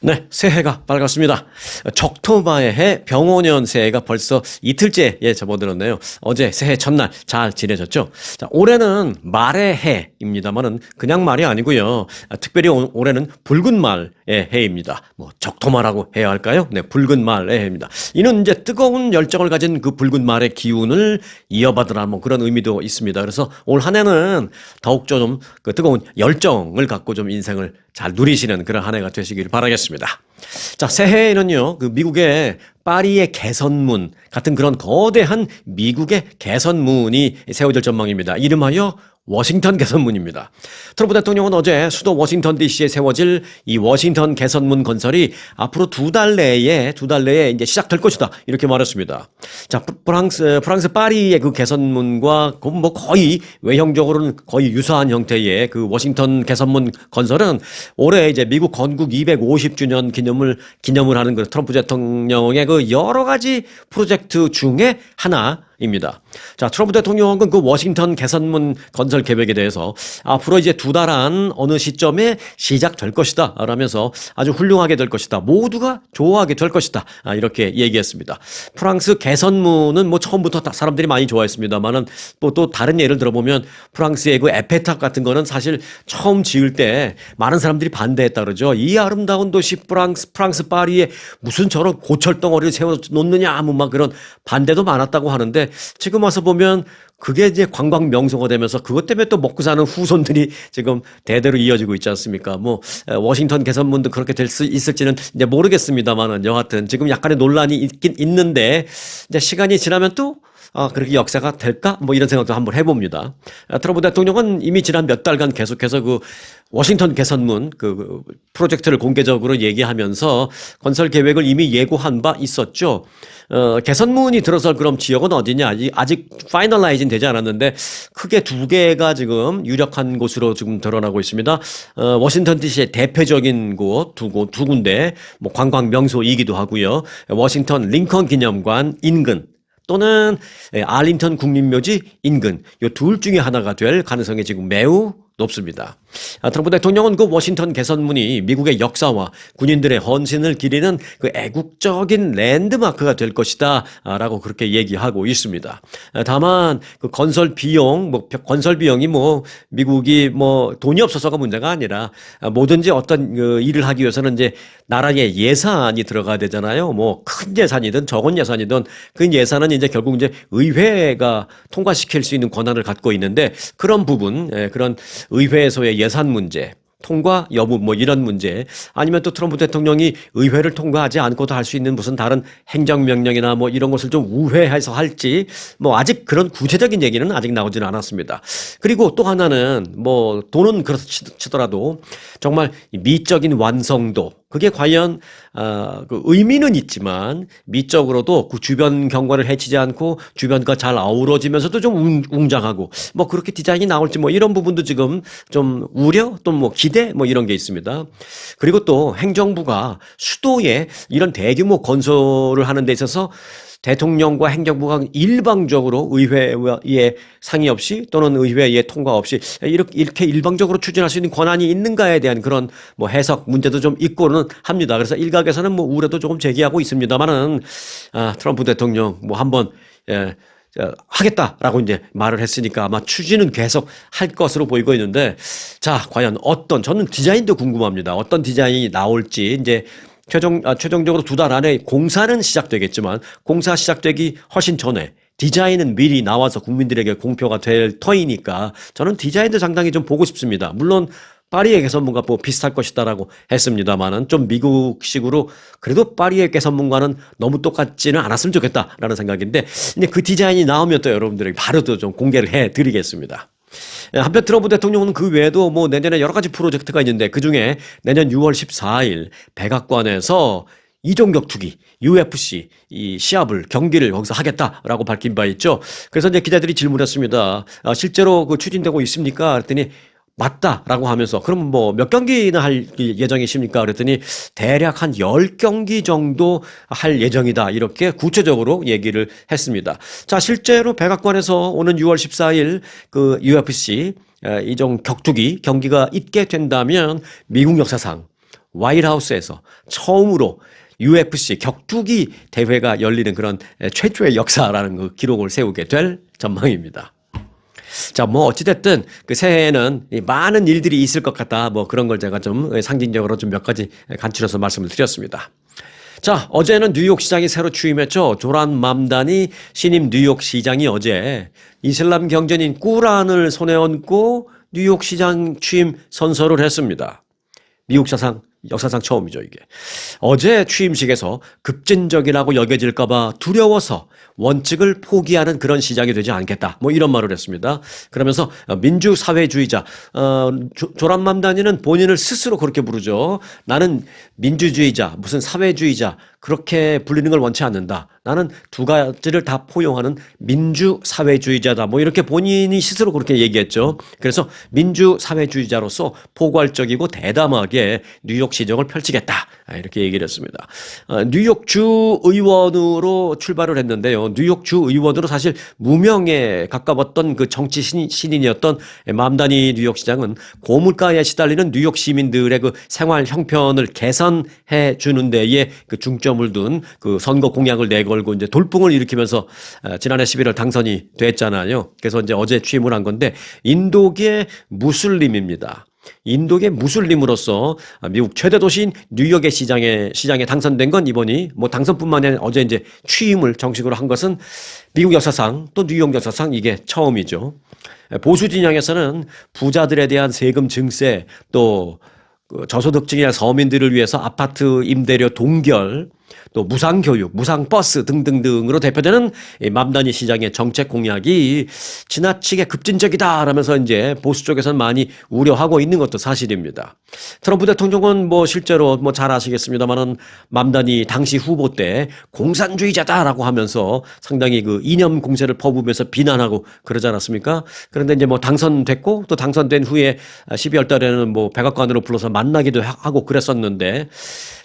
네, 새해가 밝았습니다. 적토마의 해 병오년 새해가 벌써 이틀째에 접어들었네요. 어제 새해 첫날 잘 지내셨죠? 자, 올해는 말의 해입니다만은 그냥 말이 아니고요. 특별히 올해는 붉은 말의 해입니다. 뭐 적토마라고 해야 할까요? 네, 붉은 말의 해입니다. 이는 이제 뜨거운 열정을 가진 그 붉은 말의 기운을 이어받으라 뭐 그런 의미도 있습니다. 그래서 올 한 해는 더욱 좀 그 뜨거운 열정을 갖고 좀 인생을 잘 누리시는 그런 한 해가 되시길 바라겠습니다. 자, 새해에는요, 그 미국의 파리의 개선문 같은 그런 거대한 미국의 개선문이 세워질 전망입니다. 이름하여 워싱턴 개선문입니다. 트럼프 대통령은 어제 수도 워싱턴 DC에 세워질 이 워싱턴 개선문 건설이 앞으로 두 달 내에 이제 시작될 것이다. 이렇게 말했습니다. 자, 프랑스 파리의 그 개선문과 뭐 거의 외형적으로는 거의 유사한 형태의 그 워싱턴 개선문 건설은 올해 이제 미국 건국 250주년 기념을 하는 그 트럼프 대통령의 그 여러 가지 프로젝트 중에 하나입니다. 자, 트럼프 대통령은 그 워싱턴 개선문 건설 계획에 대해서 앞으로 이제 두 달 안 어느 시점에 시작될 것이다 라면서 아주 훌륭하게 될 것이다. 모두가 좋아하게 될 것이다. 이렇게 얘기했습니다. 프랑스 개선문은 뭐 처음부터 사람들이 많이 좋아했습니다만은 또 다른 예를 들어보면 프랑스의 그 에펠탑 같은 거는 사실 처음 지을 때 많은 사람들이 반대했다 그러죠. 이 아름다운 도시 프랑스 파리에 무슨 저런 고철 덩어리를 세워 놓느냐 뭐 막 그런 반대도 많았다고 하는데 지금 와서 보면 그게 이제 관광 명소가 되면서 그것 때문에 또 먹고 사는 후손들이 지금 대대로 이어지고 있지 않습니까? 뭐 워싱턴 개선문도 그렇게 될 수 있을지는 이제 모르겠습니다만은 여하튼 지금 약간의 논란이 있긴 있는데 이제 시간이 지나면 또 그렇게 역사가 될까? 뭐 이런 생각도 한번 해봅니다. 트럼프 대통령은 이미 지난 몇 달간 계속해서 그 워싱턴 개선문 그 프로젝트를 공개적으로 얘기하면서 건설 계획을 이미 예고한 바 있었죠. 개선문이 들어설 그럼 지역은 어디냐? 아직 파이널라이징 되지 않았는데 크게 두 개가 지금 유력한 곳으로 지금 드러나고 있습니다. 워싱턴 DC의 대표적인 곳 두 군데 뭐 관광 명소이기도 하고요. 워싱턴 링컨 기념관 인근 또는 알링턴 국립묘지 인근 이 둘 중에 하나가 될 가능성이 지금 매우 높습니다. 트럼프 대통령은 그 워싱턴 개선문이 미국의 역사와 군인들의 헌신을 기리는 그 애국적인 랜드마크가 될 것이다 라고 그렇게 얘기하고 있습니다. 다만 그 건설 비용이 뭐 미국이 뭐 돈이 없어서가 문제가 아니라 뭐든지 어떤 그 일을 하기 위해서는 이제 나라의 예산이 들어가야 되잖아요. 뭐 큰 예산이든 적은 예산이든 그 예산은 이제 결국 이제 의회가 통과시킬 수 있는 권한을 갖고 있는데 그런 부분 그런 의회에서의 예산 문제, 통과 여부 뭐 이런 문제 아니면 또 트럼프 대통령이 의회를 통과하지 않고도 할 수 있는 무슨 다른 행정명령이나 뭐 이런 것을 좀 우회해서 할지 뭐 아직 그런 구체적인 얘기는 아직 나오지는 않았습니다. 그리고 또 하나는 뭐 돈은 그렇치더라도 정말 미적인 완성도 그게 과연 그 의미는 있지만 미적으로도 그 주변 경관을 해치지 않고 주변과 잘 어우러지면서도 좀 웅장하고 뭐 그렇게 디자인이 나올지 뭐 이런 부분도 지금 좀 우려 또 뭐 기대 뭐 이런 게 있습니다. 그리고 또 행정부가 수도에 이런 대규모 건설을 하는 데 있어서 대통령과 행정부가 일방적으로 의회의 상의 없이 또는 의회의 통과 없이 이렇게 일방적으로 추진할 수 있는 권한이 있는가에 대한 그런 뭐 해석 문제도 좀 있고는 합니다. 그래서 일각에서는 뭐 우려도 조금 제기하고 있습니다만은 트럼프 대통령 뭐 한번 하겠다라고 이제 말을 했으니까 아마 추진은 계속 할 것으로 보이고 있는데 자, 과연 저는 디자인도 궁금합니다. 어떤 디자인이 나올지 이제 최종적으로 두 달 안에 공사는 시작되겠지만 공사 시작되기 훨씬 전에 디자인은 미리 나와서 국민들에게 공표가 될 터이니까 저는 디자인도 상당히 좀 보고 싶습니다. 물론 파리의 개선문과 뭐 비슷할 것이다라고 했습니다만은 좀 미국식으로 그래도 파리의 개선문과는 너무 똑같지는 않았으면 좋겠다라는 생각인데 이제 그 디자인이 나오면 또 여러분들에게 바로 또 좀 공개를 해드리겠습니다. 한편 트럼프 대통령은 그 외에도 뭐 내년에 여러 가지 프로젝트가 있는데 그중에 내년 6월 14일 백악관에서 이종격투기 UFC 이 경기를 거기서 하겠다라고 밝힌 바 있죠. 그래서 이제 기자들이 질문했습니다. 실제로 그 추진되고 있습니까? 그랬더니 맞다라고 하면서 그럼 뭐 몇 경기나 할 예정이십니까? 그랬더니 대략 한 10경기 정도 할 예정이다. 이렇게 구체적으로 얘기를 했습니다. 자, 실제로 백악관에서 오는 6월 14일 그 UFC 이종 격투기 경기가 있게 된다면 미국 역사상 화이트하우스에서 처음으로 UFC 격투기 대회가 열리는 그런 최초의 역사라는 그 기록을 세우게 될 전망입니다. 자, 뭐 어찌됐든 그 새해에는 많은 일들이 있을 것 같다. 뭐 그런 걸 제가 좀 상징적으로 좀 몇 가지 간추려서 말씀을 드렸습니다. 자, 어제는 뉴욕 시장이 새로 취임했죠. 조란 맘다니 신임 뉴욕 시장이 어제 이슬람 경전인 꾸란을 손에 얹고 뉴욕 시장 취임 선서를 했습니다. 미국 역사상 처음이죠, 이게. 어제 취임식에서 급진적이라고 여겨질까봐 두려워서 원칙을 포기하는 그런 시장이 되지 않겠다. 뭐 이런 말을 했습니다. 그러면서 민주사회주의자, 조란 맘다니는 본인을 스스로 그렇게 부르죠. 나는 민주주의자, 무슨 사회주의자, 그렇게 불리는 걸 원치 않는다. 나는 두 가지를 다 포용하는 민주사회주의자다. 뭐 이렇게 본인이 스스로 그렇게 얘기했죠. 그래서 민주사회주의자로서 포괄적이고 대담하게 뉴욕 시정을 펼치겠다. 이렇게 얘기를 했습니다. 뉴욕 주 의원으로 출발을 했는데요. 뉴욕 주 의원으로 사실 무명에 가까웠던 그 정치 신인이었던 맘다니 뉴욕 시장은 고물가에 시달리는 뉴욕 시민들의 그 생활 형편을 개선해 주는 데에 그 중점을 둔 그 선거 공약을 내걸고 이제 돌풍을 일으키면서 지난해 11월 당선이 됐잖아요. 그래서 이제 어제 취임을 한 건데 인도계 무슬림입니다. 인도계 무슬림으로서 미국 최대 도시인 뉴욕의 시장에 당선된 건 이번이 뭐 당선뿐만이 아니라 어제 이제 취임을 정식으로 한 것은 미국 역사상 또 뉴욕 역사상 이게 처음이죠. 보수 진영에서는 부자들에 대한 세금 증세 또 저소득층이나 서민들을 위해서 아파트 임대료 동결 또 무상교육, 무상버스 등등등으로 대표되는 맘다니 시장의 정책 공약이 지나치게 급진적이다라면서 이제 보수 쪽에서는 많이 우려하고 있는 것도 사실입니다. 트럼프 대통령은 뭐 실제로 뭐 잘 아시겠습니다만은 맘다니 당시 후보 때 공산주의자다라고 하면서 상당히 그 이념 공세를 퍼부으면서 비난하고 그러지 않았습니까? 그런데 이제 뭐 당선됐고 또 당선된 후에 12월 달에는 뭐 백악관으로 불러서 만나기도 하고 그랬었는데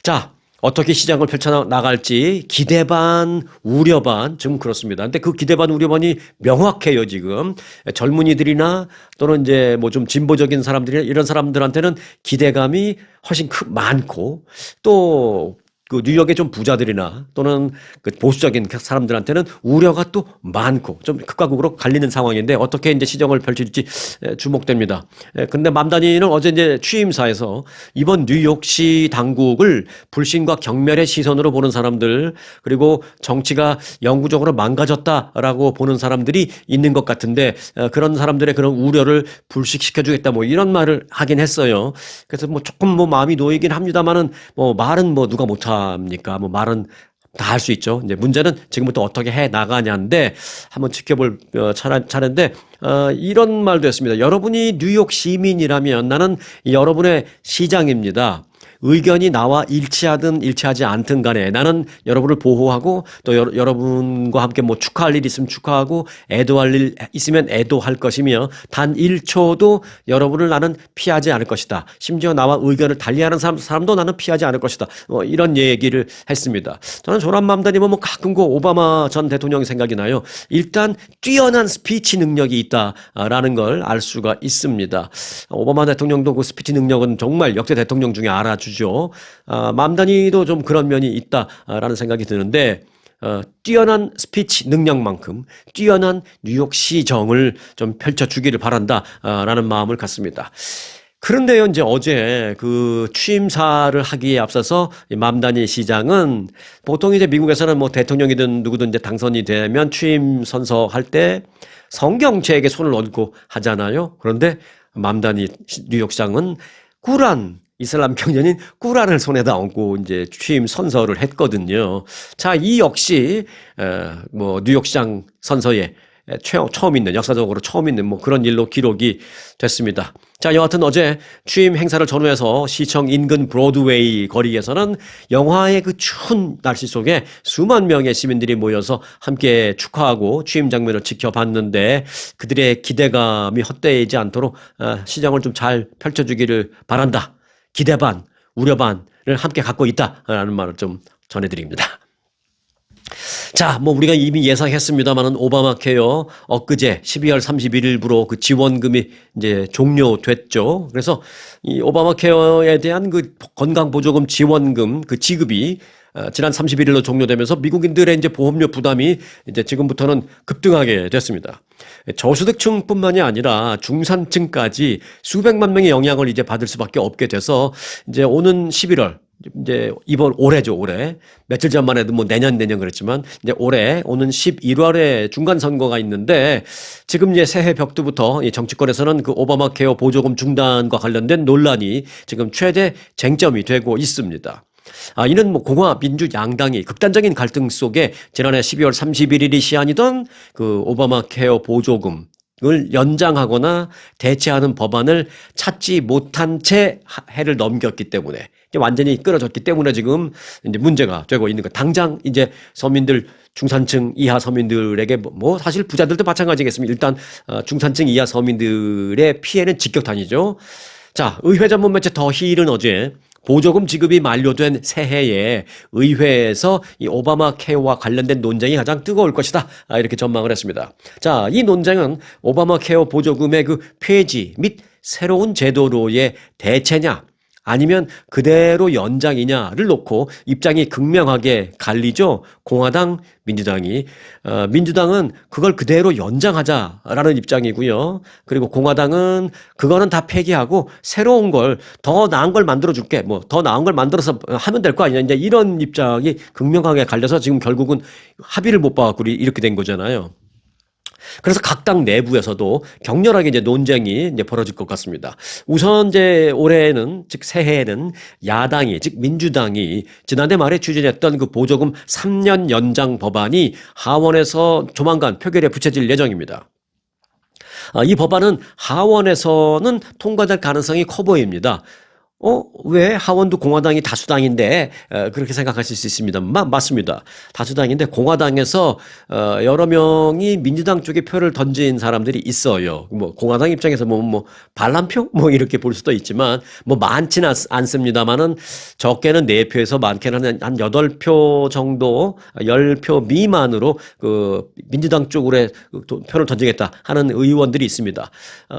자, 어떻게 시장을 펼쳐나갈지 기대 반, 우려 반, 좀 그렇습니다. 근데 그 기대 반, 우려 반이 명확해요, 지금. 젊은이들이나 또는 이제 뭐 좀 진보적인 사람들이나 이런 사람들한테는 기대감이 훨씬 많고 또 그 뉴욕의 좀 부자들이나 또는 그 보수적인 사람들한테는 우려가 또 많고 좀 극과 극으로 갈리는 상황인데 어떻게 이제 시정을 펼칠지 주목됩니다. 근데 맘다니는 어제 이제 취임사에서 이번 뉴욕시 당국을 불신과 경멸의 시선으로 보는 사람들 그리고 정치가 영구적으로 망가졌다라고 보는 사람들이 있는 것 같은데 그런 사람들의 그런 우려를 불식시켜주겠다 뭐 이런 말을 하긴 했어요. 그래서 뭐 조금 뭐 마음이 놓이긴 합니다만은 뭐 말은 뭐 누가 못합니까? 뭐 말은 다 할 수 있죠. 이제 문제는 지금부터 어떻게 해 나가냐인데 한번 지켜볼 차례인데 이런 말도 했습니다. 여러분이 뉴욕 시민이라면 나는 여러분의 시장입니다. 의견이 나와 일치하든 일치하지 않든 간에 나는 여러분을 보호하고 또 여러분과 함께 뭐 축하할 일 있으면 축하하고 애도할 일 있으면 애도할 것이며 단 1초도 여러분을 나는 피하지 않을 것이다. 심지어 나와 의견을 달리하는 사람도 나는 피하지 않을 것이다. 이런 얘기를 했습니다. 저는 조란 맘다니면 뭐 가끔 그 오바마 전 대통령 생각이 나요. 일단 뛰어난 스피치 능력이 있다라는 걸 알 수가 있습니다. 오바마 대통령도 그 스피치 능력은 정말 역대 대통령 중에 알아주죠. 맘다니도 좀 그런 면이 있다라는 생각이 드는데 뛰어난 스피치 능력만큼 뛰어난 뉴욕 시정을 좀 펼쳐주기를 바란다라는 마음을 갖습니다. 그런데요, 이제 어제 그 취임사를 하기에 앞서서 맘다니 시장은 보통 이제 미국에서는 뭐 대통령이든 누구든 이제 당선이 되면 취임 선서할 때 성경책에 손을 얹고 하잖아요. 그런데 맘다니 뉴욕 시장은 꾸란 이슬람 경전인 꾸란을 손에다 얹고 이제 취임 선서를 했거든요. 자, 이 역시 뭐 뉴욕시장 선서에 처음 있는 역사적으로 처음 있는 뭐 그런 일로 기록이 됐습니다. 자, 여하튼 어제 취임 행사를 전후해서 시청 인근 브로드웨이 거리에서는 영화의 그 추운 날씨 속에 수만 명의 시민들이 모여서 함께 축하하고 취임 장면을 지켜봤는데 그들의 기대감이 헛되지 않도록 시정을 좀 잘 펼쳐주기를 바란다. 기대 반, 우려 반을 함께 갖고 있다라는 말을 좀 전해드립니다. 자, 뭐 우리가 이미 예상했습니다만은 오바마 케어 엊그제 12월 31일부로 그 지원금이 이제 종료됐죠. 그래서 이 오바마 케어에 대한 그 건강보조금 지원금 그 지급이 지난 31일로 종료되면서 미국인들의 이제 보험료 부담이 이제 지금부터는 급등하게 됐습니다. 저소득층뿐만이 아니라 중산층까지 수백만 명의 영향을 이제 받을 수밖에 없게 돼서 이제 오는 11월 이제 이번 올해죠, 올해. 며칠 전만 해도 뭐 내년 그랬지만 이제 올해 오는 11월에 중간 선거가 있는데 지금 이제 새해 벽두부터 이 정치권에서는 그 오바마 케어 보조금 중단과 관련된 논란이 지금 최대 쟁점이 되고 있습니다. 이는 뭐 공화 민주 양당이 극단적인 갈등 속에 지난해 12월 31일이 시한이던 그 오바마 케어 보조금 을 연장하거나 대체하는 법안을 찾지 못한 채 해를 넘겼기 때문에 완전히 끊어졌기 때문에 지금 이제 문제가 되고 있는 거. 당장 이제 서민들 중산층 이하 서민들에게 뭐 사실 부자들도 마찬가지겠습니다. 일단 중산층 이하 서민들의 피해는 직격탄이죠. 자, 의회 전문 매체 더 힐은 어제 보조금 지급이 만료된 새해에 의회에서 이 오바마 케어와 관련된 논쟁이 가장 뜨거울 것이다. 이렇게 전망을 했습니다. 자, 이 논쟁은 오바마 케어 보조금의 그 폐지 및 새로운 제도로의 대체냐 아니면 그대로 연장이냐를 놓고 입장이 극명하게 갈리죠. 공화당, 민주당이. 민주당은 그걸 그대로 연장하자라는 입장이고요. 그리고 공화당은 그거는 다 폐기하고 새로운 걸 더 나은 걸 만들어줄게. 뭐 더 나은 걸 만들어서 하면 될 거 아니냐. 이제 이런 입장이 극명하게 갈려서 지금 결국은 합의를 못 봐갖고 이렇게 된 거잖아요. 그래서 각 당 내부에서도 격렬하게 이제 논쟁이 이제 벌어질 것 같습니다. 우선 이제 올해는 즉 새해에는 야당이 즉 민주당이 지난해 말에 추진했던 그 보조금 3년 연장 법안이 하원에서 조만간 표결에 붙여질 예정입니다. 이 법안은 하원에서는 통과될 가능성이 커 보입니다. 왜 하원도 공화당이 다수당인데 그렇게 생각하실 수 있습니다. 맞습니다. 다수당인데 공화당에서 여러 명이 민주당 쪽에 표를 던진 사람들이 있어요. 뭐 공화당 입장에서 뭐 반란표 뭐 이렇게 볼 수도 있지만 뭐 많지는 않습니다만은 적게는 4표에서 많게는 한 8표 정도 10표 미만으로 그 민주당 쪽으로 표를 던지겠다 하는 의원들이 있습니다.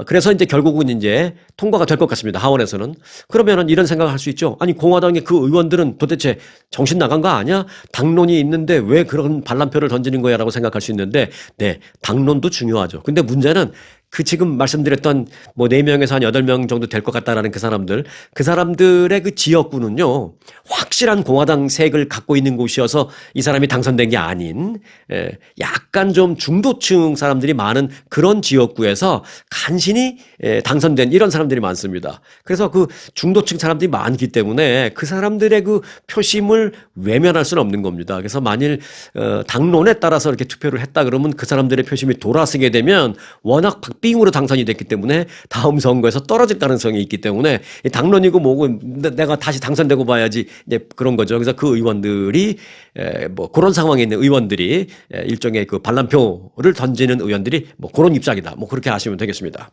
그래서 이제 결국은 이제 통과가 될 것 같습니다. 하원에서는. 그러면은 이런 생각을 할 수 있죠. 아니 공화당의 그 의원들은 도대체 정신 나간 거 아니야? 당론이 있는데 왜 그런 반란표를 던지는 거야라고 생각할 수 있는데 네, 당론도 중요하죠. 근데 문제는 그 지금 말씀드렸던 뭐 4명에서 한 8명 정도 될 것 같다라는 그 사람들의 그 지역구는요, 확실한 공화당 색을 갖고 있는 곳이어서 이 사람이 당선된 게 아닌, 약간 좀 중도층 사람들이 많은 그런 지역구에서 간신히 당선된 이런 사람들이 많습니다. 그래서 그 중도층 사람들이 많기 때문에 그 사람들의 그 표심을 외면할 수는 없는 겁니다. 그래서 만일 당론에 따라서 이렇게 투표를 했다 그러면 그 사람들의 표심이 돌아서게 되면 워낙 빙으로 당선이 됐기 때문에 다음 선거에서 떨어질 가능성이 있기 때문에 당론이고 뭐고 내가 다시 당선되고 봐야지 이제 그런 거죠. 그래서 그 의원들이 뭐 그런 상황에 있는 의원들이 일종의 그 반란표를 던지는 의원들이 뭐 그런 입장이다. 뭐 그렇게 아시면 되겠습니다.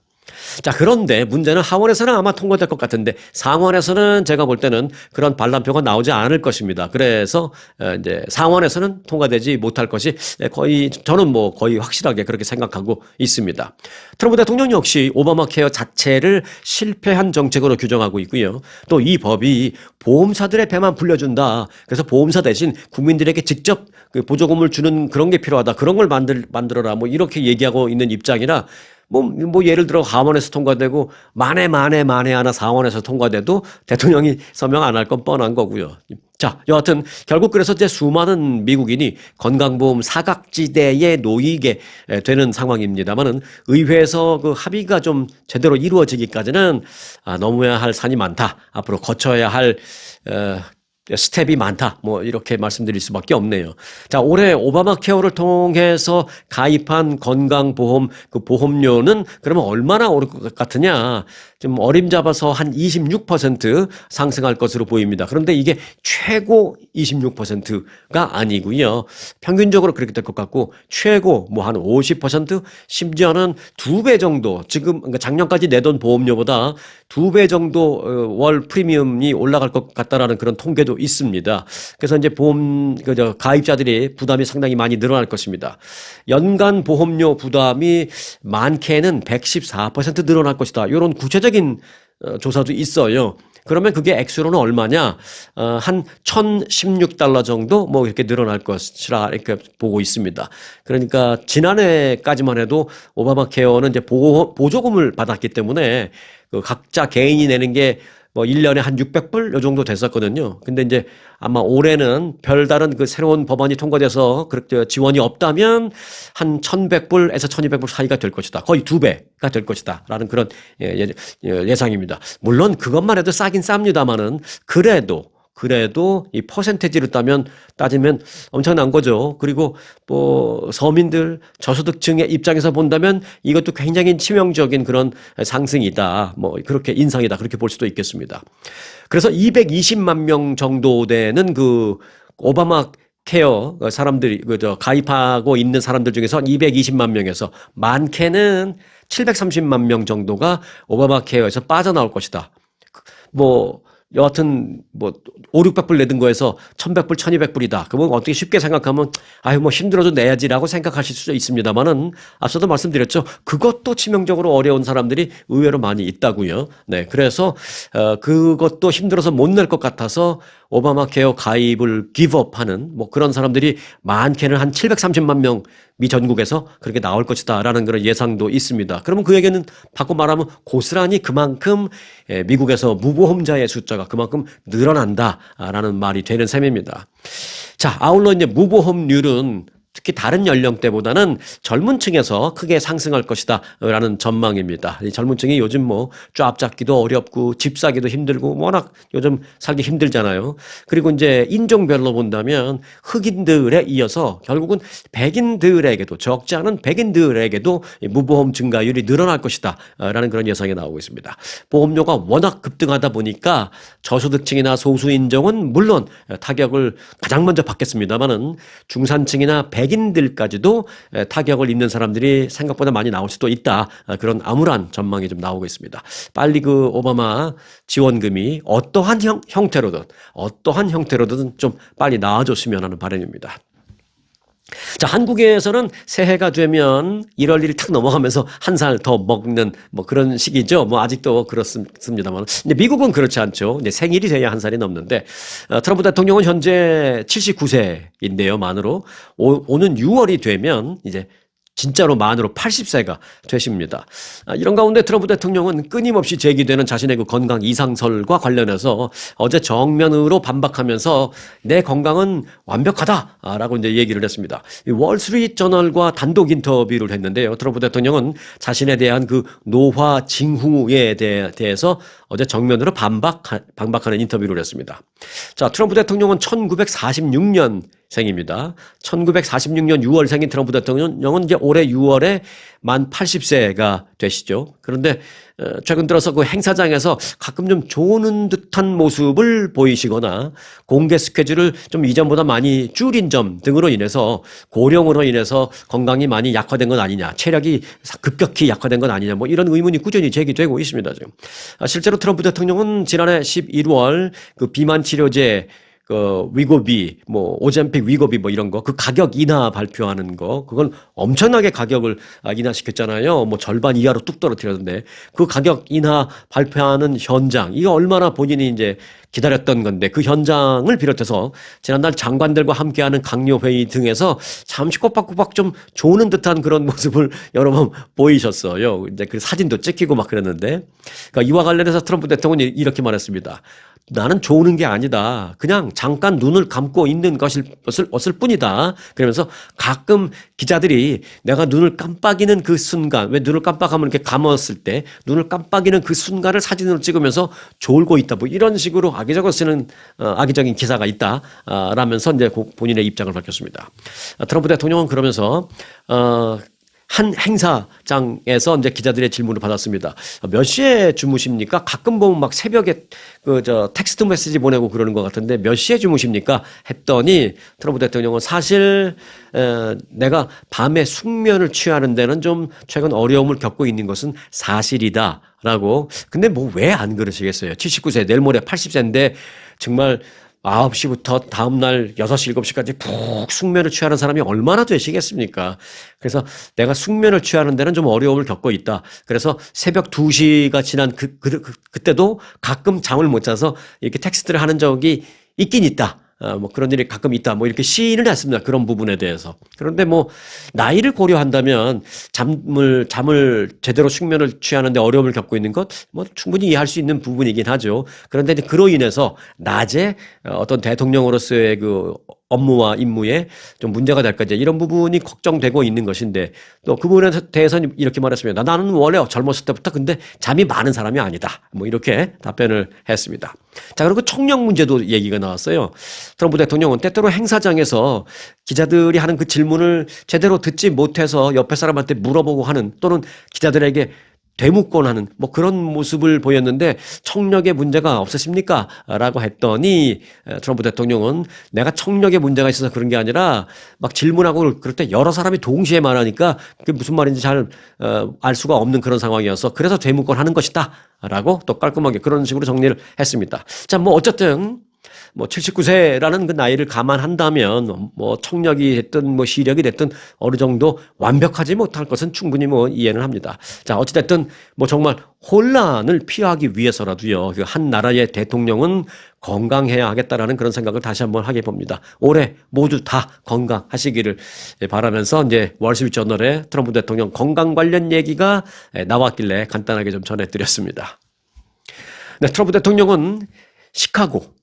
자, 그런데 문제는 하원에서는 아마 통과될 것 같은데 상원에서는 제가 볼 때는 그런 반란표가 나오지 않을 것입니다. 그래서 이제 상원에서는 통과되지 못할 것이 거의 저는 뭐 거의 확실하게 그렇게 생각하고 있습니다. 트럼프 대통령 역시 오바마 케어 자체를 실패한 정책으로 규정하고 있고요. 또 이 법이 보험사들의 배만 불려준다. 그래서 보험사 대신 국민들에게 직접 그 보조금을 주는 그런 게 필요하다. 그런 걸 만들어라. 뭐 이렇게 얘기하고 있는 입장이라 뭐 예를 들어 하원에서 통과되고 만에 하나 상원에서 통과돼도 대통령이 서명 안 할 건 뻔한 거고요. 자, 여하튼 결국 그래서 이제 수많은 미국인이 건강보험 사각지대에 놓이게 되는 상황입니다만은 의회에서 그 합의가 좀 제대로 이루어지기까지는 넘어야 할 산이 많다. 앞으로 거쳐야 할 스텝이 많다. 뭐 이렇게 말씀드릴 수밖에 없네요. 자, 올해 오바마 케어를 통해서 가입한 건강보험 그 보험료는 그러면 얼마나 오를 것 같으냐? 좀 어림잡아서 한 26% 상승할 것으로 보입니다. 그런데 이게 최고 26%가 아니고요. 평균적으로 그렇게 될 것 같고 최고 뭐 한 50% 심지어는 2배 정도 지금 그러니까 작년까지 내던 보험료보다 2배 정도 월 프리미엄이 올라갈 것 같다라는 그런 통계도 있습니다. 그래서 이제 보험 가입자들이 부담이 상당히 많이 늘어날 것입니다. 연간 보험료 부담이 많게는 114% 늘어날 것이다. 이런 구체적인 조사도 있어요. 그러면 그게 액수로는 얼마냐? 한 1,016달러 정도 뭐 이렇게 늘어날 것이라 이렇게 보고 있습니다. 그러니까 지난해까지만 해도 오바마 케어는 이제 보조금을 받았기 때문에 그 각자 개인이 내는 게 뭐 1년에 한 600불 요 정도 됐었거든요. 근데 이제 아마 올해는 별다른 그 새로운 법안이 통과돼서 그렇게 지원이 없다면 한 1,100불에서 1,200불 사이가 될 것이다. 거의 2배가 될 것이다. 라는 그런 예상입니다. 물론 그것만 해도 싸긴 쌉니다만은 그래도 이 퍼센테이지로 따지면 엄청난 거죠. 그리고 뭐 서민들 저소득층의 입장에서 본다면 이것도 굉장히 치명적인 그런 상승이다. 뭐 그렇게 인상이다. 그렇게 볼 수도 있겠습니다. 그래서 220만 명 정도 되는 그 오바마 케어 사람들이 가입하고 있는 사람들 중에서 220만 명에서 많게는 730만 명 정도가 오바마 케어에서 빠져나올 것이다. 뭐 여하튼 뭐 5, 600불 내던 거에서 1,100불, 1,200불이다. 그러면 어떻게 쉽게 생각하면 아유 뭐 힘들어도 내야지라고 생각하실 수도 있습니다만은 앞서도 말씀드렸죠. 그것도 치명적으로 어려운 사람들이 의외로 많이 있다고요. 네, 그래서 그것도 힘들어서 못 낼 것 같아서 오바마 케어 가입을 기브업하는 뭐 그런 사람들이 많게는 한 730만 명 미 전국에서 그렇게 나올 것이다라는 그런 예상도 있습니다. 그러면 그 얘기는 바꿔 말하면 고스란히 그만큼 미국에서 무보험자의 숫자가 그만큼 늘어난다라는 말이 되는 셈입니다. 자, 아울러 이제 무보험률은 특히 다른 연령대보다는 젊은 층에서 크게 상승할 것이다 라는 전망입니다. 이 젊은 층이 요즘 뭐 쫙 잡기도 어렵고 집 사기도 힘들고 워낙 요즘 살기 힘들잖아요. 그리고 이제 인종별로 본다면 흑인들에 이어서 결국은 백인들에게도 적지 않은 백인들에게도 무보험 증가율이 늘어날 것이다 라는 그런 예상이 나오고 있습니다. 보험료가 워낙 급등하다 보니까 저소득층이나 소수인종은 물론 타격을 가장 먼저 받겠습니다만은 중산층이나 백인들까지도 타격을 입는 사람들이 생각보다 많이 나올 수도 있다. 그런 암울한 전망이 좀 나오고 있습니다. 빨리 그 오바마 지원금이 어떠한 형태로든 좀 빨리 나와줬으면 하는 바람입니다. 자, 한국에서는 새해가 되면 1월 1일 탁 넘어가면서 한 살 더 먹는 뭐 그런 시기죠. 뭐 아직도 그렇습니다만. 근데 미국은 그렇지 않죠. 이제 생일이 돼야 한 살이 넘는데, 트럼프 대통령은 현재 79세인데요, 만으로. 오는 6월이 되면 이제 진짜로 만으로 80세가 되십니다. 이런 가운데 트럼프 대통령은 끊임없이 제기되는 자신의 그 건강 이상설과 관련해서 어제 정면으로 반박하면서 내 건강은 완벽하다라고 이제 얘기를 했습니다. 월스트리트 저널과 단독 인터뷰를 했는데요. 트럼프 대통령은 자신에 대한 그 노화 징후에 대해서 어제 정면으로 반박하는 인터뷰를 했습니다. 자, 트럼프 대통령은 1946년 생입니다. 1946년 6월 생인 트럼프 대통령은 이제 올해 6월에 만 80세가 되시죠. 그런데 최근 들어서 그 행사장에서 가끔 좀 조는 듯한 모습을 보이시거나 공개 스케줄을 좀 이전보다 많이 줄인 점 등으로 인해서 고령으로 인해서 건강이 많이 약화된 건 아니냐, 체력이 급격히 약화된 건 아니냐, 뭐 이런 의문이 꾸준히 제기되고 있습니다. 지금 실제로 트럼프 대통령은 지난해 11월 그 비만 치료제 그 위고비, 뭐 오젬픽 위고비 뭐 이런 거, 그 가격 인하 발표하는 거, 그건 엄청나게 가격을 인하시켰잖아요. 뭐 절반 이하로 뚝 떨어뜨렸는데 그 가격 인하 발표하는 현장, 이거 얼마나 본인이 이제 기다렸던 건데 그 현장을 비롯해서 지난달 장관들과 함께하는 강요 회의 등에서 잠시 꼬박꼬박 좀 조는 듯한 그런 모습을 여러 번 보이셨어요. 이제 그 사진도 찍히고 막 그랬는데, 그러니까 이와 관련해서 트럼프 대통령이 이렇게 말했습니다. 나는 조는 게 아니다. 그냥 잠깐 눈을 감고 있는 것일 뿐이다. 그러면서 가끔 기자들이 내가 눈을 깜빡이는 그 순간, 왜 눈을 깜빡하면 이렇게 감았을 때 눈을 깜빡이는 그 순간을 사진으로 찍으면서 졸고 있다. 뭐 이런 식으로 악의적으로 쓰는 악의적인 기사가 있다. 라면서 이제 본인의 입장을 밝혔습니다. 트럼프 대통령은 그러면서 한 행사장에서 이제 기자들의 질문을 받았습니다. 몇 시에 주무십니까? 가끔 보면 막 새벽에 텍스트 메시지 보내고 그러는 것 같은데 몇 시에 주무십니까? 했더니 트럼프 대통령은 사실 내가 밤에 숙면을 취하는 데는 좀 최근 어려움을 겪고 있는 것은 사실이다. 라고. 근데 뭐 왜 안 그러시겠어요? 79세, 내일 모레 80세인데 정말 9시부터 다음날 6시, 7시까지 푹 숙면을 취하는 사람이 얼마나 되시겠습니까? 그래서 내가 숙면을 취하는 데는 좀 어려움을 겪고 있다. 그래서 새벽 2시가 지난 그때도 가끔 잠을 못 자서 이렇게 텍스트를 하는 적이 있긴 있다. 뭐 그런 일이 가끔 있다. 뭐 이렇게 시인을 했습니다. 그런 부분에 대해서. 그런데 뭐 나이를 고려한다면 잠을 제대로 숙면을 취하는데 어려움을 겪고 있는 것 뭐 충분히 이해할 수 있는 부분이긴 하죠. 그런데 그로 인해서 낮에 어떤 대통령으로서의 그 업무와 임무에 좀 문제가 될까 이제 이런 부분이 걱정되고 있는 것인데 또 그 부분에 대해서는 이렇게 말했습니다. 나는 원래 젊었을 때부터 근데 잠이 많은 사람이 아니다. 뭐 이렇게 답변을 했습니다. 자, 그리고 청력 문제도 얘기가 나왔어요. 트럼프 대통령은 때때로 행사장에서 기자들이 하는 그 질문을 제대로 듣지 못해서 옆에 사람한테 물어보고 하는 또는 기자들에게 되묻곤 하는 뭐 그런 모습을 보였는데 청력에 문제가 없으십니까? 라고 했더니 트럼프 대통령은 내가 청력에 문제가 있어서 그런 게 아니라 막 질문하고 그럴 때 여러 사람이 동시에 말하니까 그게 무슨 말인지 잘 알 수가 없는 그런 상황이어서 그래서 되묻곤 하는 것이다. 라고 또 깔끔하게 그런 식으로 정리를 했습니다. 자, 뭐 어쨌든 뭐 79세라는 그 나이를 감안한다면 뭐 청력이 됐든 뭐 시력이 됐든 어느 정도 완벽하지 못할 것은 충분히 뭐 이해는 합니다. 자, 어찌됐든 뭐 정말 혼란을 피하기 위해서라도요. 그 한 나라의 대통령은 건강해야 하겠다라는 그런 생각을 다시 한번 하게 봅니다. 올해 모두 다 건강하시기를 바라면서 이제 월스트리트저널에 트럼프 대통령 건강 관련 얘기가 나왔길래 간단하게 좀 전해드렸습니다. 네, 트럼프 대통령은 시카고,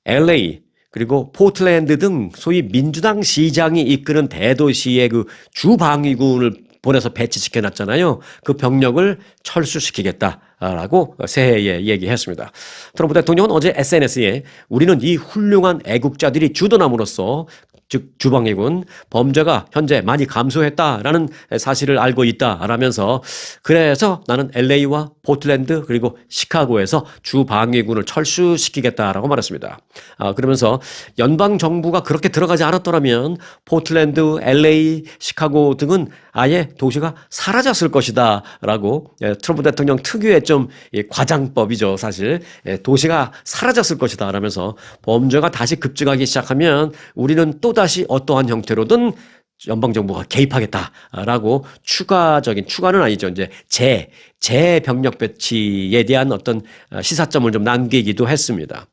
LA 그리고 포틀랜드 등 소위 민주당 시장이 이끄는 대도시의 그 주방위군을 보내서 배치시켜 놨잖아요. 그 병력을 철수시키겠다라고 새해에 얘기했습니다. 트럼프 대통령은 어제 SNS에 우리는 이 훌륭한 애국자들이 주둔함으로써 즉 주방위군 범죄가 현재 많이 감소했다라는 사실을 알고 있다라면서 그래서 나는 LA와 포틀랜드 그리고 시카고에서 주방위군을 철수시키겠다라고 말했습니다. 그러면서 연방 정부가 그렇게 들어가지 않았더라면 포틀랜드, LA, 시카고 등은 아예 도시가 사라졌을 것이다라고 트럼프 대통령 특유의 좀 과장법이죠 사실 도시가 사라졌을 것이다라면서 범죄가 다시 급증하기 시작하면 우리는 또다시 어떠한 형태로든 연방정부가 개입하겠다라고 추가는 아니죠. 이제 재병력 배치에 대한 어떤 시사점을 좀 남기기도 했습니다.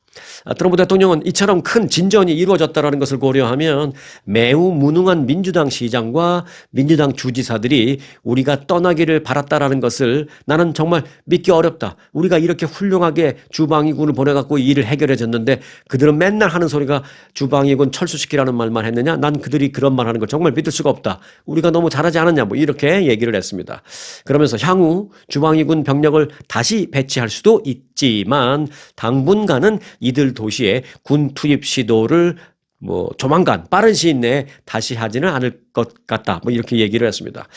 트럼프 대통령은 이처럼 큰 진전이 이루어졌다는 것을 고려하면 매우 무능한 민주당 시장과 민주당 주지사들이 우리가 떠나기를 바랐다라는 것을 나는 정말 믿기 어렵다. 우리가 이렇게 훌륭하게 주방위군을 보내갖고 일을 해결해 줬는데 그들은 맨날 하는 소리가 주방위군 철수시키라는 말만 했느냐? 난 그들이 그런 말 하는 걸 정말 믿을 수가 없다. 우리가 너무 잘하지 않았냐? 뭐 이렇게 얘기를 했습니다. 그러면서 향후 주방위군 병력을 다시 배치할 수도 있지만 당분간은 이들 도시에 군 투입 시도를 뭐 조만간 빠른 시일 내에 다시 하지는 않을 것 같다. 뭐 이렇게 얘기를 했습니다.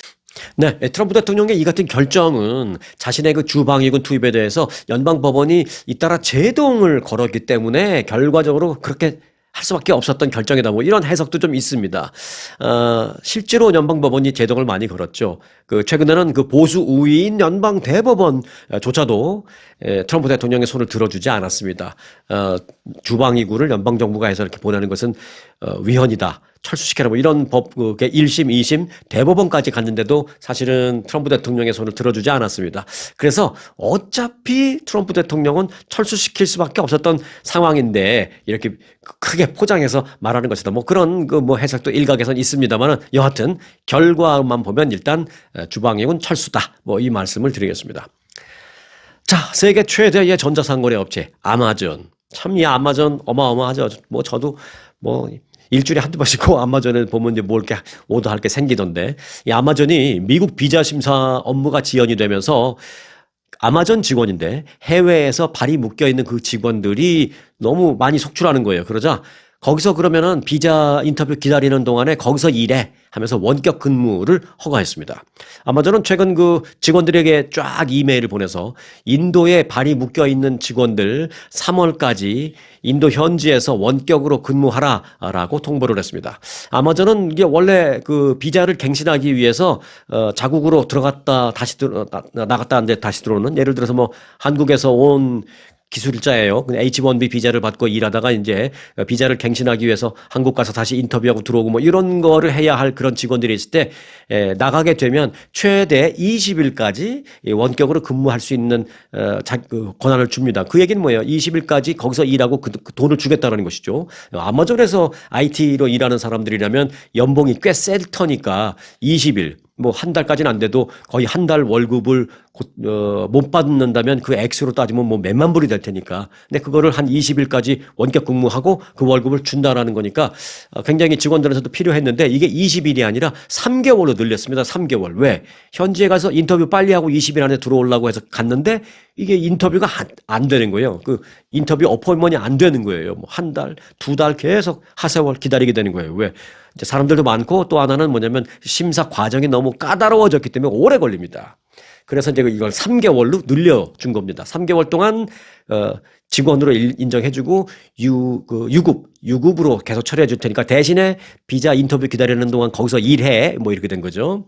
네, 트럼프 대통령의 이 같은 결정은 자신의 그 주방위군 투입에 대해서 연방 법원이 잇따라 제동을 걸었기 때문에 결과적으로 그렇게 할 수밖에 없었던 결정이다. 뭐 이런 해석도 좀 있습니다. 실제로 연방법원이 제동을 많이 걸었죠. 그 최근에는 그 보수 우위인 연방 대법원조차도 트럼프 대통령의 손을 들어주지 않았습니다. 주방위군을 연방 정부가 해서 이렇게 보내는 것은 위헌이다. 철수시켜라 뭐 이런 법, 1심, 2심 대법원까지 갔는데도 사실은 트럼프 대통령의 손을 들어주지 않았습니다. 그래서 어차피 트럼프 대통령은 철수시킬 수밖에 없었던 상황인데 이렇게 크게 포장해서 말하는 것이다. 뭐 그런 뭐 해석도 일각에선 있습니다만은 여하튼 결과만 보면 일단 주방위군 철수다. 뭐 이 말씀을 드리겠습니다. 자, 세계 최대의 전자상거래 업체 아마존. 참 이 아마존 어마어마하죠. 뭐 저도 뭐 일주일에 한두 번씩 그 아마존에 보면 이제 뭐 이렇게 오더할 게 생기던데 이 아마존이 미국 비자 심사 업무가 지연이 되면서 아마존 직원인데 해외에서 발이 묶여 있는 그 직원들이 너무 많이 속출하는 거예요. 그러자 거기서 그러면은 비자 인터뷰 기다리는 동안에 거기서 일해 하면서 원격 근무를 허가했습니다. 아마존은 최근 그 직원들에게 쫙 이메일을 보내서 인도에 발이 묶여 있는 직원들 3월까지 인도 현지에서 원격으로 근무하라라고 통보를 했습니다. 아마존은 이게 원래 그 비자를 갱신하기 위해서 자국으로 들어갔다 다시 나갔다 하는데 다시 들어오는, 예를 들어서 뭐 한국에서 온 기술자예요. H1B 비자를 받고 일하다가 이제 비자를 갱신하기 위해서 한국 가서 다시 인터뷰하고 들어오고 뭐 이런 거를 해야 할 그런 직원들이 있을 때 나가게 되면 최대 20일까지 원격으로 근무할 수 있는 그 권한을 줍니다. 그 얘기는 뭐예요? 20일까지 거기서 일하고 그 돈을 주겠다는 것이죠. 아마존에서 IT로 일하는 사람들이라면 연봉이 꽤 셀 터니까 20일 뭐 한 달까지는 안 돼도 거의 한 달 월급을 못 받는다면 그 액수로 따지면 뭐 몇만 불이 될 테니까. 근데 그거를 한 20일까지 원격 근무하고 그 월급을 준다라는 거니까 굉장히 직원들에서도 필요했는데 이게 20일이 아니라 3개월로 늘렸습니다. 3개월. 왜? 현지에 가서 인터뷰 빨리 하고 20일 안에 들어오려고 해서 갔는데 이게 인터뷰가 안 되는 거예요. 그 인터뷰 어포인먼트이 안 되는 거예요. 뭐 한 달, 두 달 계속 하세월 기다리게 되는 거예요. 왜? 이제 사람들도 많고 또 하나는 뭐냐면 심사 과정이 너무 까다로워졌기 때문에 오래 걸립니다. 그래서 이제 이걸 3개월로 늘려준 겁니다. 3개월 동안 직원으로 인정해주고 유급으로 계속 처리해 줄 테니까 대신에 비자 인터뷰 기다리는 동안 거기서 일해 뭐 이렇게 된 거죠.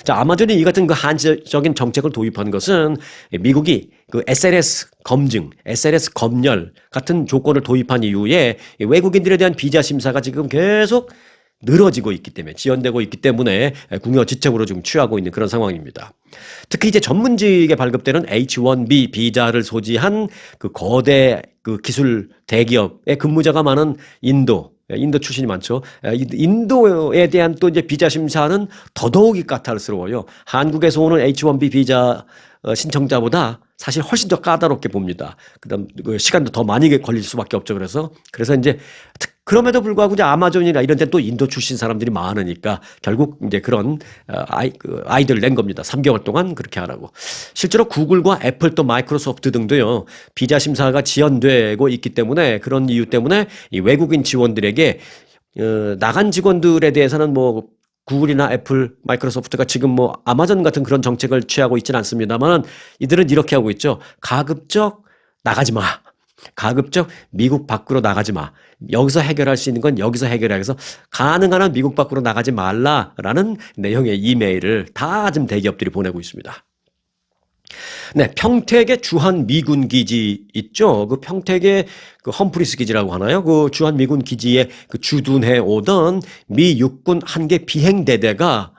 자, 아마존이 이 같은 그 한시적인 정책을 도입한 것은 미국이 그 SNS 검증, SNS 검열 같은 조건을 도입한 이후에 외국인들에 대한 비자 심사가 지금 계속 늘어지고 있기 때문에, 지연되고 있기 때문에 궁여지책으로 지금 취하고 있는 그런 상황입니다. 특히 이제 전문직에 발급되는 H1B 비자를 소지한 그 거대 그 기술 대기업의 근무자가 많은 인도 출신이 많죠. 인도에 대한 또 이제 비자 심사는 더더욱이 까탈스러워요. 한국에서 오는 H1B 비자 신청자보다 사실 훨씬 더 까다롭게 봅니다. 그다음 그 시간도 더 많이 걸릴 수밖에 없죠. 그래서 이제 그럼에도 불구하고 이제 아마존이나 이런 데 또 인도 출신 사람들이 많으니까 결국 이제 그런 아이디어를 낸 겁니다. 3개월 동안 그렇게 하라고. 실제로 구글과 애플 또 마이크로소프트 등도요. 비자 심사가 지연되고 있기 때문에, 그런 이유 때문에 이 외국인 지원들에게 나간 직원들에 대해서는 뭐 구글이나 애플, 마이크로소프트가 지금 뭐 아마존 같은 그런 정책을 취하고 있지는 않습니다만 이들은 이렇게 하고 있죠. 가급적 나가지 마. 가급적 미국 밖으로 나가지 마. 여기서 해결할 수 있는 건 여기서 해결해서 가능한 한 미국 밖으로 나가지 말라라는 내용의 이메일을 다 지금 대기업들이 보내고 있습니다. 네, 평택의 주한 미군 기지 있죠. 그 평택의 그 험프리스 기지라고 하나요? 그 주한 미군 기지에 그 주둔해 오던 미 육군 한 개 비행대대가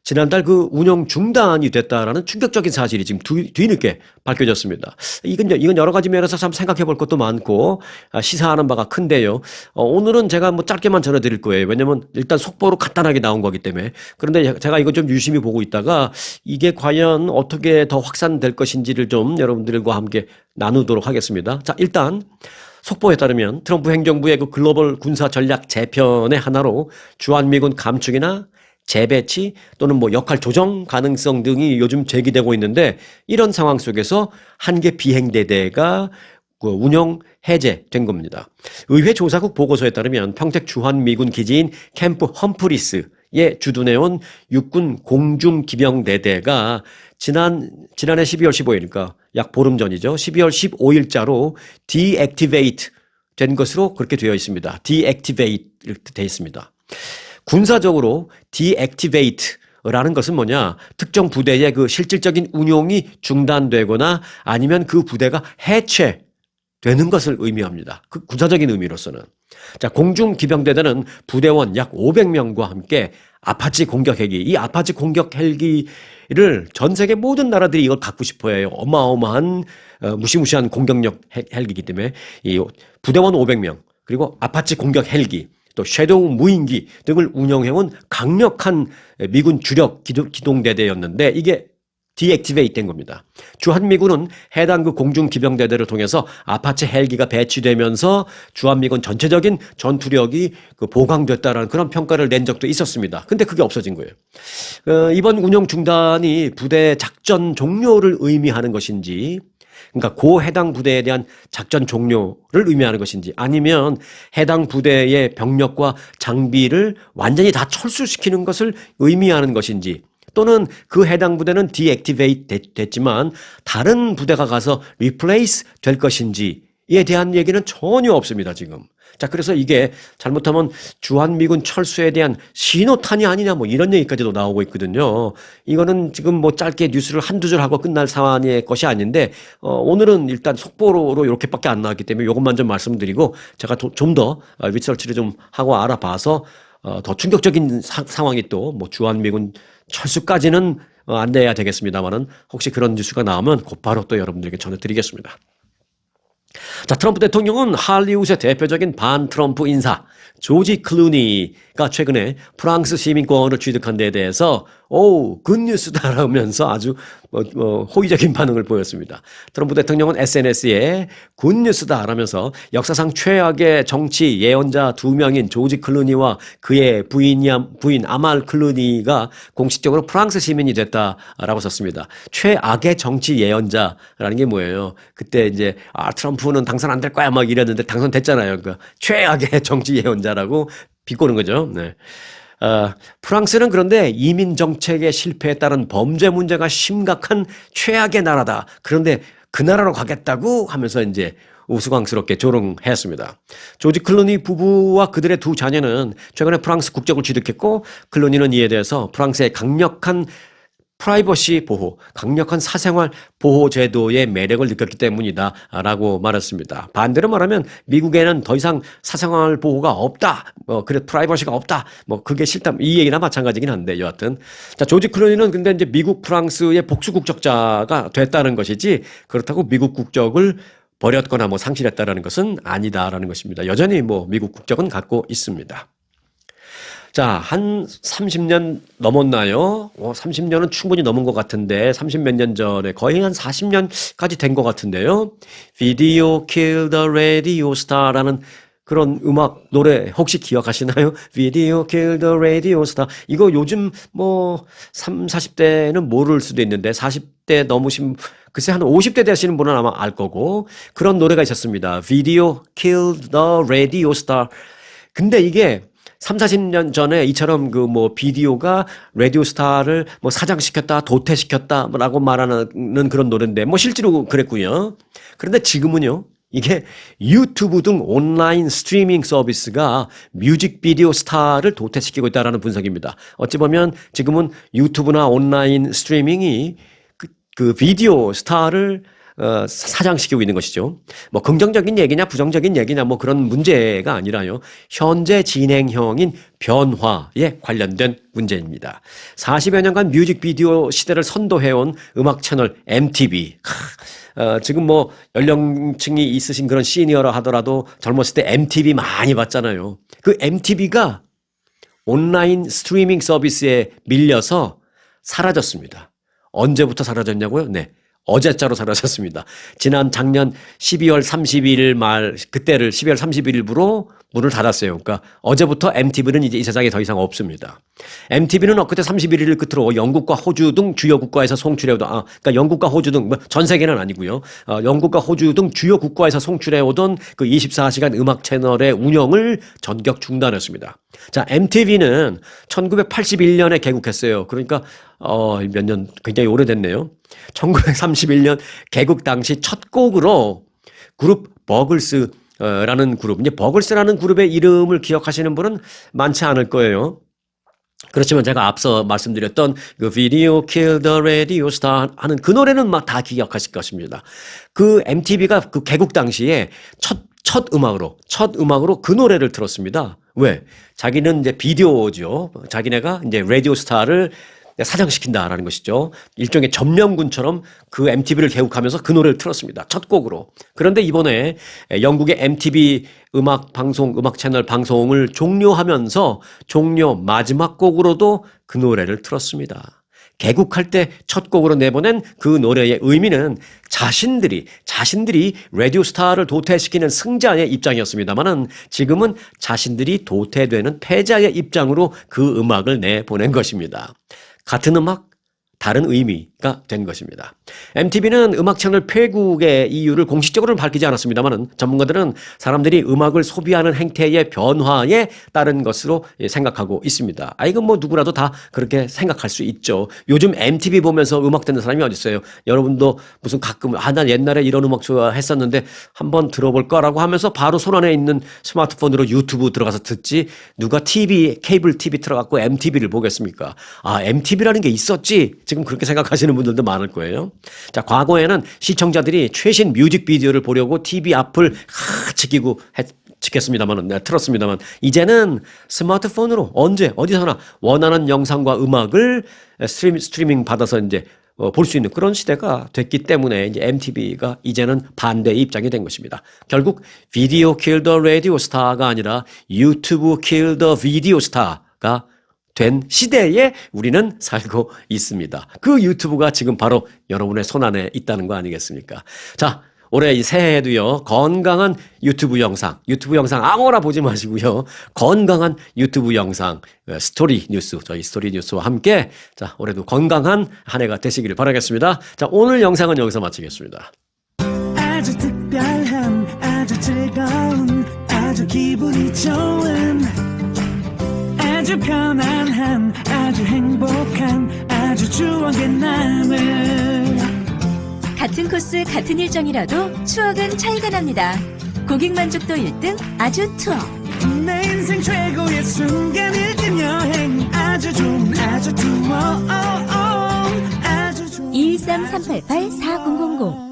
지난달 그 운영 중단이 됐다라는 충격적인 사실이 지금 뒤늦게 밝혀졌습니다. 이건 여러 가지 면에서 참 생각해 볼 것도 많고 시사하는 바가 큰데요. 오늘은 제가 뭐 짧게만 전해드릴 거예요. 왜냐면 일단 속보로 간단하게 나온 거기 때문에. 그런데 제가 이거 좀 유심히 보고 있다가 이게 과연 어떻게 더 확산될 것인지를 좀 여러분들과 함께 나누도록 하겠습니다. 자, 일단 속보에 따르면 트럼프 행정부의 그 글로벌 군사 전략 재편의 하나로 주한미군 감축이나 재배치 또는 뭐 역할 조정 가능성 등이 요즘 제기되고 있는데, 이런 상황 속에서 한 개 비행대대가 그 운영 해제된 겁니다. 의회 조사국 보고서에 따르면 평택 주한미군 기지인 캠프 험프리스에 주둔해온 육군 공중기병대대가 지난해 12월 15일, 그러니까 약 보름 전이죠. 12월 15일자로 deactivate 된 것으로 그렇게 되어 있습니다. deactivate 이렇게 되어 있습니다. 군사적으로 deactivate라는 것은 뭐냐? 특정 부대의 그 실질적인 운용이 중단되거나 아니면 그 부대가 해체되는 것을 의미합니다. 그 군사적인 의미로서는. 자, 공중기병대대는 부대원 약 500명과 함께 아파치 공격 헬기, 이 아파치 공격 헬기를 전 세계 모든 나라들이 이걸 갖고 싶어 해요. 어마어마한 무시무시한 공격력 헬기이기 때문에 이 부대원 500명, 그리고 아파치 공격 헬기, 또 섀도우 무인기 등을 운영해온 강력한 미군 주력 기동대대였는데 이게 디액티베이트 된 겁니다. 주한미군은 해당 그 공중기병대대를 통해서 아파치 헬기가 배치되면서 주한미군 전체적인 전투력이 그 보강됐다라는 그런 평가를 낸 적도 있었습니다. 근데 그게 없어진 거예요. 이번 운영 중단이 부대 작전 종료를 의미하는 것인지 그러니까 그 해당 부대에 대한 작전 종료를 의미하는 것인지 아니면 해당 부대의 병력과 장비를 완전히 다 철수시키는 것을 의미하는 것인지 또는 그 해당 부대는 deactivate 됐지만 다른 부대가 가서 replace 될 것인지에 대한 얘기는 전혀 없습니다, 지금. 자, 그래서 이게 잘못하면 주한미군 철수에 대한 신호탄이 아니냐 뭐 이런 얘기까지도 나오고 있거든요. 이거는 지금 뭐 짧게 뉴스를 한두 줄 하고 끝날 상황의 것이 아닌데 오늘은 일단 속보로 이렇게밖에 안 나왔기 때문에 이것만 좀 말씀드리고 제가 좀 더 리서치를 좀 하고 알아봐서 더 충격적인 상황이 또 뭐 주한미군 철수까지는 안 돼야 되겠습니다만은 혹시 그런 뉴스가 나오면 곧바로 또 여러분들에게 전해드리겠습니다. 자, 트럼프 대통령은 할리우드의 대표적인 반 트럼프 인사 조지 클루니가 최근에 프랑스 시민권을 취득한 데에 대해서 굿뉴스다라면서 아주 호의적인 반응을 보였습니다. 트럼프 대통령은 SNS에 굿뉴스다라면서 역사상 최악의 정치 예언자 두 명인 조지 클루니와 그의 부인 아말 클루니가 공식적으로 프랑스 시민이 됐다라고 썼습니다. 최악의 정치 예언자라는 게 뭐예요? 그때 이제 트럼프는 당선 안 될 거야 막 이랬는데 당선됐잖아요. 그러니까 최악의 정치 예언자라고 비꼬는 거죠. 네. 프랑스는 그런데 이민 정책의 실패에 따른 범죄 문제가 심각한 최악의 나라다. 그런데 그 나라로 가겠다고 하면서 이제 우스꽝스럽게 조롱했습니다. 조지 클루니 부부와 그들의 두 자녀는 최근에 프랑스 국적을 취득했고 클루니는 이에 대해서 프랑스의 강력한 프라이버시 보호, 강력한 사생활 보호 제도의 매력을 느꼈기 때문이다라고 말했습니다. 반대로 말하면 미국에는 더 이상 사생활 보호가 없다, 그래 프라이버시가 없다, 그게 싫다 이 얘기나 마찬가지긴 한데 여하튼 자 조지 클루니는 근데 이제 미국 프랑스의 복수 국적자가 됐다는 것이지 그렇다고 미국 국적을 버렸거나 상실했다라는 것은 아니다라는 것입니다. 여전히 미국 국적은 갖고 있습니다. 자, 한 30년 넘었나요? 30년은 충분히 넘은 것 같은데 30 몇 년 전에 거의 한 40년까지 된 것 같은데요. Video Kill the Radio Star라는 그런 음악 노래 혹시 기억하시나요? Video Kill the Radio Star 이거 요즘 3, 40대는 모를 수도 있는데 40대 넘으신 글쎄 한 50대 되시는 분은 아마 알 거고 그런 노래가 있었습니다. Video Kill the Radio Star 근데 이게 3, 40년 전에 이처럼 비디오가 라디오 스타를 사장시켰다, 도태시켰다, 라고 말하는 그런 노래인데, 실제로 그랬고요. 그런데 지금은요, 이게 유튜브 등 온라인 스트리밍 서비스가 뮤직비디오 스타를 도태시키고 있다는 분석입니다. 어찌 보면 지금은 유튜브나 온라인 스트리밍이 그 비디오 스타를 사장시키고 있는 것이죠. 긍정적인 얘기냐 부정적인 얘기냐 그런 문제가 아니라요. 현재 진행형인 변화에 관련된 문제입니다. 40여 년간 뮤직비디오 시대를 선도해온 음악 채널 MTV. 지금 연령층이 있으신 그런 시니어라 하더라도 젊었을 때 MTV 많이 봤잖아요. 그 MTV가 온라인 스트리밍 서비스에 밀려서 사라졌습니다. 언제부터 사라졌냐고요? 네. 어제자로 사라졌습니다. 작년 12월 31일 말 그때를 12월 31일부로 문을 닫았어요. 그러니까 어제부터 MTV는 이제 이 세상에 더 이상 없습니다. MTV는 엊그제 31일을 끝으로 영국과 호주 등 주요 국가에서 송출해오던 그러니까 영국과 호주 등 전 세계는 아니고요. 영국과 호주 등 주요 국가에서 송출해오던 그 24시간 음악 채널의 운영을 전격 중단했습니다. 자, MTV는 1981년에 개국했어요. 그러니까 몇 년 굉장히 오래됐네요. 1931년 개국 당시 첫 곡으로 그룹 버글스라는 그룹, 이제 버글스라는 그룹의 이름을 기억하시는 분은 많지 않을 거예요. 그렇지만 제가 앞서 말씀드렸던 그 Video Kill the Radio Star 하는 그 노래는 다 기억하실 것입니다. 그 MTV가 그 개국 당시에 첫 음악으로 그 노래를 틀었습니다. 왜? 자기는 이제 비디오죠. 자기네가 이제 라디오 스타를 사장시킨다라는 것이죠. 일종의 점령군처럼 그 MTV를 개국하면서 그 노래를 틀었습니다. 첫 곡으로. 그런데 이번에 영국의 MTV 음악 채널 방송을 종료하면서 마지막 곡으로도 그 노래를 틀었습니다. 개국할 때 첫 곡으로 내보낸 그 노래의 의미는 자신들이 라디오 스타를 도태시키는 승자의 입장이었습니다만은 지금은 자신들이 도태되는 패자의 입장으로 그 음악을 내보낸 것입니다. 같은 음악, 다른 의미가 된 것입니다. MTV는 음악 채널 폐국의 이유를 공식적으로는 밝히지 않았습니다만 전문가들은 사람들이 음악을 소비하는 행태의 변화에 따른 것으로 생각하고 있습니다. 이건 뭐 누구라도 다 그렇게 생각할 수 있죠. 요즘 MTV 보면서 음악 듣는 사람이 어디 있어요? 여러분도 무슨 가끔 난 옛날에 이런 음악 좋아했었는데 한번 들어볼 거라고 하면서 바로 손안에 있는 스마트폰으로 유튜브 들어가서 듣지 누가 케이블 TV 틀어갖고 MTV를 보겠습니까? MTV라는 게 있었지. 지금 그렇게 생각하시는 분들도 많을 거예요. 자, 과거에는 시청자들이 최신 뮤직비디오를 보려고 TV 앞을 틀었습니다만 이제는 스마트폰으로 언제 어디서나 원하는 영상과 음악을 스트리밍 받아서 이제 볼 수 있는 그런 시대가 됐기 때문에 이제 MTV가 이제는 반대의 입장이 된 것입니다. 결국 비디오 킬 더 라디오 스타가 아니라 유튜브 킬 더 비디오 스타가 된 시대에 우리는 살고 있습니다. 그 유튜브가 지금 바로 여러분의 손안에 있다는 거 아니겠습니까? 자, 올해 이 새해에도요, 건강한 유튜브 영상 아무거나 보지 마시고요, 건강한 유튜브 영상, 스토리 뉴스, 저희 스토리 뉴스와 함께, 자, 올해도 건강한 한 해가 되시기를 바라겠습니다. 자, 오늘 영상은 여기서 마치겠습니다. 아주 특별한, 아주 즐거운, 아주 기분이 좋은, 아주 편안한, 아주 행복한, 아주 추억의 남을. 같은 코스, 같은 일정이라도 추억은 차이가 납니다. 고객 만족도 1등 아주 투어. 내 인생 최고의 순간 1등 여행 아주 좋은 아주 투어 아주 좋은 213-388-4000